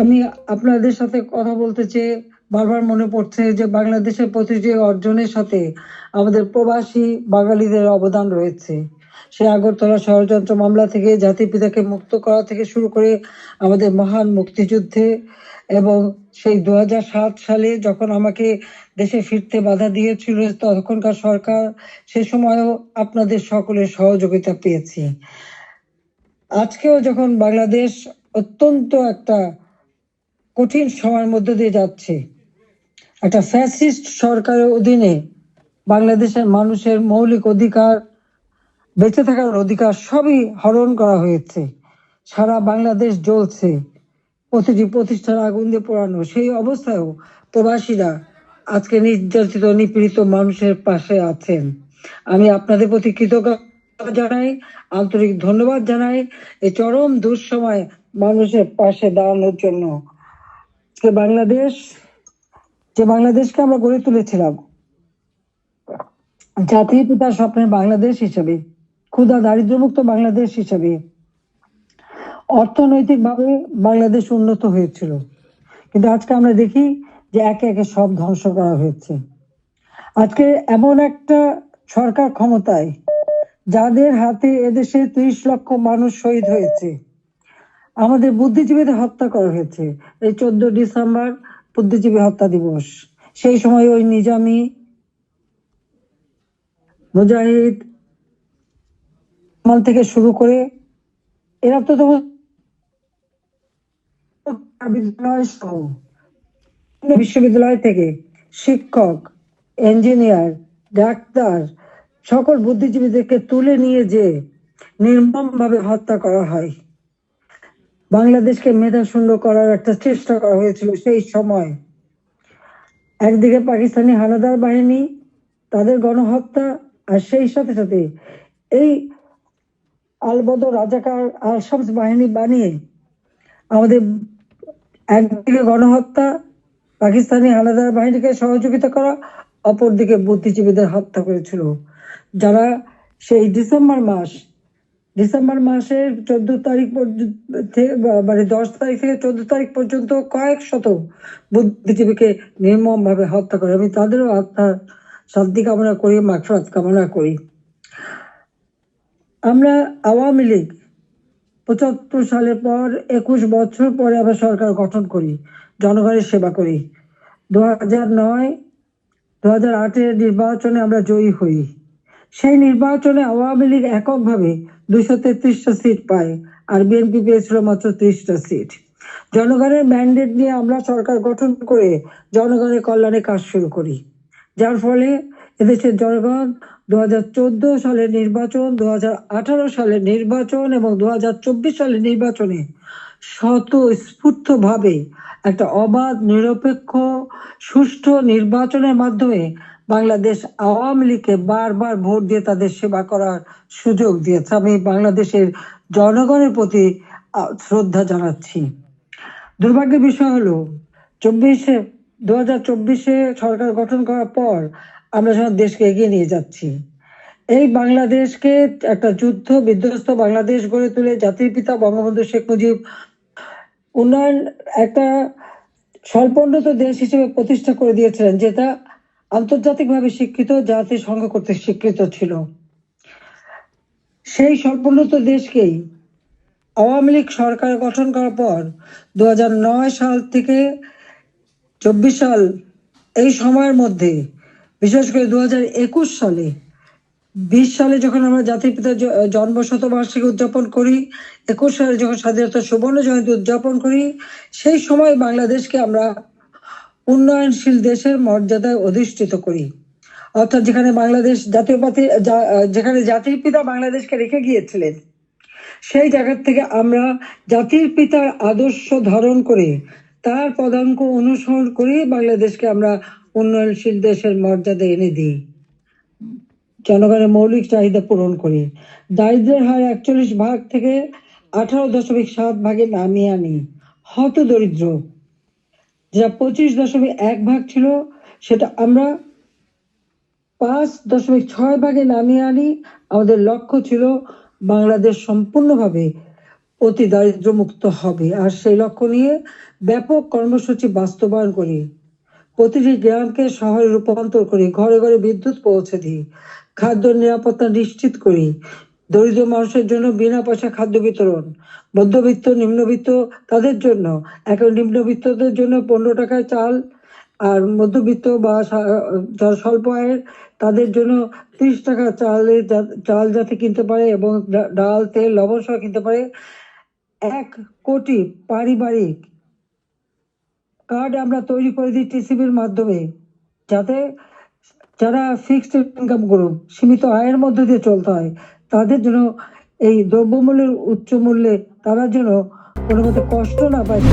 আমি আপনাদের সাথে কথা বলতে চেয়ে বারবার মনে পড়ছে যে বাংলাদেশের প্রতিটি অর্জনের সাথে আমাদের প্রবাসী বাঙালিদের অবদান রয়েছে। সে আগরতলা ষড়যন্ত্র মামলা থেকে জাতির পিতাকে মুক্ত করা থেকে শুরু করে আমাদের মহান মুক্তিযুদ্ধে, এবং সেই 2007 সালে যখন আমাকে দেশে ফিরতে বাধা দিয়েছিল তখনকার সরকার, সে সময়ও আপনাদের সকলের সহযোগিতা পেয়েছি। আজকেও যখন বাংলাদেশ অত্যন্ত একটা কঠিন সময়ের মধ্যে দিয়ে যাচ্ছে, একটা ফ্যাসিস্ট সরকারের অধীনে বাংলাদেশের মানুষের মৌলিক অধিকার, বেঁচে থাকার অধিকার সবই হরণ করা হয়েছে। সারা বাংলাদেশ জ্বলছে, প্রতিটি প্রতিষ্ঠান আগুন দিয়ে পোড়ানো। সেই অবস্থায়ও প্রবাসীরা আজকে নির্যাতিত নিপীড়িত মানুষের পাশে আছেন। আমি আপনাদের প্রতি কৃতজ্ঞতা জানাই, আন্তরিক ধন্যবাদ জানাই এই চরম দুঃসময় মানুষের পাশে দাঁড়ানোর জন্য। যে বাংলাদেশকে আমরা গড়ে তুলেছিলাম জাতির পিতার স্বপ্নের বাংলাদেশ হিসেবে, ক্ষুধা দারিদ্র্যমুক্ত বাংলাদেশ হিসেবে, অর্থনৈতিকভাবে বাংলাদেশ উন্নত হয়েছিল, কিন্তু আজকে আমরা দেখি যে একে একে সব ধ্বংস করা হয়েছে। আজকে এমন একটা সরকার ক্ষমতায় যাদের হাতে এদেশে 30 লক্ষ মানুষ শহীদ হয়েছে, আমাদের বুদ্ধিজীবীদের হত্যা করা হয়েছে। এই 14 ডিসেম্বর বুদ্ধিজীবী হত্যা দিবস, সেই সময় ওই নিজামী, মুজাহিদ থেকে শুরু করে এরা তো বিশ্ববিদ্যালয় থেকে শিক্ষক, ইঞ্জিনিয়ার, ডাক্তার সকল বুদ্ধিজীবীদেরকে তুলে নিয়ে যে নির্মমভাবে হত্যা করা হয়। বাংলাদেশকে মেধাশূন্য করার একটা চেষ্টা করা হয়েছিল সেই সময়। একদিকে পাকিস্তানি হানাদার বাহিনী, তাদের গণহত্যা, আর সেই সাথে সাথে এই আলবদর রাজাকার আল শামস বাহিনী বানিয়ে আমাদের একদিকে গণহত্যা, পাকিস্তানি হানাদার বাহিনীকে সহযোগিতা করা, অপরদিকে বুদ্ধিজীবীদের হত্যা করেছিল। যারা সেই ডিসেম্বর মাসের 14 তারিখ মানে 10 তারিখ থেকে 14 তারিখ পর্যন্ত কয়েক শত বুদ্ধিজীবীকে নির্মম ভাবে হত্যা করে। আমি তাদেরও আত্মার শান্তি কামনা করি, মাগফিরাত কামনা করি। আমরা আওয়ামী লীগ 75 সালের পর 21 বছর পরে আবার সরকার গঠন করি, জনগণের সেবা করি। 2008-এর নির্বাচনে আমরা জয়ী হই। সেই নির্বাচনে আওয়ামী লীগ এককভাবে 233টা সিট পায়, আর বিএনপি পেয়েছিল মাত্র 30টা সিট। জনগণের ম্যান্ডেট নিয়ে আমরা সরকার গঠন করে জনগণের কল্যাণে কাজ শুরু করি, যার ফলে এদেশের জনগণ 2014 সালের নির্বাচন, 2018 সালের নির্বাচন এবং 2024 সালের নির্বাচনে স্বতঃস্ফূর্তভাবে একটা অবাধ, নিরপেক্ষ, সুষ্ঠু নির্বাচনের মাধ্যমে বাংলাদেশ আওয়ামী লীগকে বারবার ভোট দিয়ে তাদের সেবা করার সুযোগ দিয়েছে। আমি বাংলাদেশের জনগণের প্রতি শ্রদ্ধা জানাচ্ছি। দুর্ভাগ্যের বিষয় হলো 2024-এ সরকার গঠন করার পর আমরা যখন দেশকে এগিয়ে নিয়ে যাচ্ছি, এই বাংলাদেশকে একটা যুদ্ধ বিধ্বস্ত বাংলাদেশ গড়ে তুলে জাতির পিতা বঙ্গবন্ধু শেখ মুজিব উন্নয়ন একটা স্বল্পোন্নত দেশ হিসেবে প্রতিষ্ঠা করে দিয়েছিলেন, যেটা আন্তর্জাতিকভাবে স্বীকৃত, জাতিসংঘ কর্তৃক স্বীকৃত ছিল। সেই স্বল্পোন্নত দেশকেই আওয়ামী লীগ সরকার গঠন করার পর 2009 সাল থেকে 24 সাল, এই সময়ের মধ্যে, বিশেষ করে 2021 সালে, 20 সালে যখন আমরা জাতির পিতার জন্ম শতবার্ষিকী উদযাপন করি, 21 সালে যখন স্বাধীনতা সুবর্ণ জয়ন্তী উদযাপন করি, সেই সময় বাংলাদেশকে আমরা উন্নয়নশীল দেশের মর্যাদায় অধিষ্ঠিত করি। অর্থাৎ যেখানে বাংলাদেশ যেখানে জাতির পিতা বাংলাদেশকে রেখে গিয়েছিলেন, সেই জায়গা থেকে আমরা জাতির পিতার আদর্শ ধারণ করে তার পদাঙ্ক অনুসরণ করে বাংলাদেশকে আমরা উন্নয়নশীল দেশের মর্যাদা এনে দিই, জনগণের মৌলিক চাহিদা পূরণ করি, দারিদ্রের হার 41 ভাগ থেকে 18.7 ভাগে নামিয়ে আনি, হত দরিদ্র যা 25.1 ভাগ ছিল সেটা আমরা 5.6 ভাগে নামিয়ে আনি। আমাদের লক্ষ্য ছিল বাংলাদেশ সম্পূর্ণভাবে অতি দারিদ্র্যমুক্ত হবে। আর সেই লক্ষ্য নিয়ে ব্যাপক কর্মসূচি বাস্তবায়ন করি। প্রতিটি গ্রামকে শহরে রূপান্তর করি, ঘরে ঘরে বিদ্যুৎ পৌঁছে দিই, খাদ্য নিরাপত্তা নিশ্চিত করি, দরিদ্র মানুষের জন্য বিনা পয়সা খাদ্য বিতরণ, মধ্যবিত্ত নিম্নবিত্ত তাদের জন্য, এখন নিম্নবিত্তদের জন্য 15 টাকায় চাল, আর মধ্যবিত্ত বা যারা স্বল্প আয়ের তাদের জন্য 30 টাকা চাল যাতে কিনতে পারে, এবং ডাল তেল লবণ সহ কিনতে পারে। 1 কোটি পারিবারিক কার্ড আমরা তৈরি করে দিই টিসিবির মাধ্যমে, যাতে যারা ফিক্সড ইনকাম গ্রুপ, সীমিত আয়ের মধ্যে দিয়ে চলতে হয়, তাদের জন্য এই দ্রব্যমূল্যের উচ্চ মূল্যে তারা যেন কোনো মতে কষ্ট না পায়।